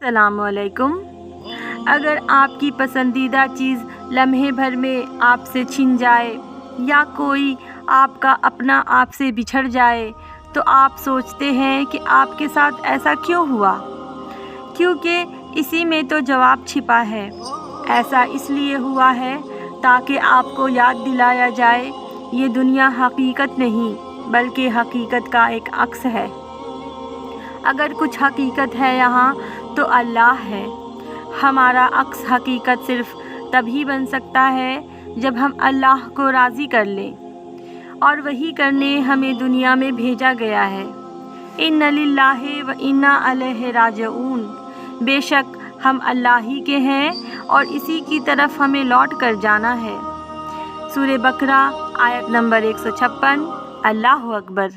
अस्सलामुअलैकुम। अगर आपकी पसंदीदा चीज़ लम्हे भर में आपसे छिन जाए या कोई आपका अपना आपसे बिछड़ जाए तो आप सोचते हैं कि आपके साथ ऐसा क्यों हुआ, क्योंकि इसी में तो जवाब छिपा है। ऐसा इसलिए हुआ है ताकि आपको याद दिलाया जाए ये दुनिया हकीकत नहीं बल्कि हकीकत का एक अक्स है। अगर कुछ हकीकत है यहाँ तो अल्लाह है। हमारा अक्स हकीकत सिर्फ़ तभी बन सकता है जब हम अल्लाह को राज़ी कर लें, और वही करने हमें दुनिया में भेजा गया है। इन्ना लिल्लाहि व इन्ना अलैहि राजिऊन। बेशक हम अल्लाह ही के हैं और इसी की तरफ हमें लौट कर जाना है। सूरह बकरा आयत नंबर 156। अल्लाहु अकबर।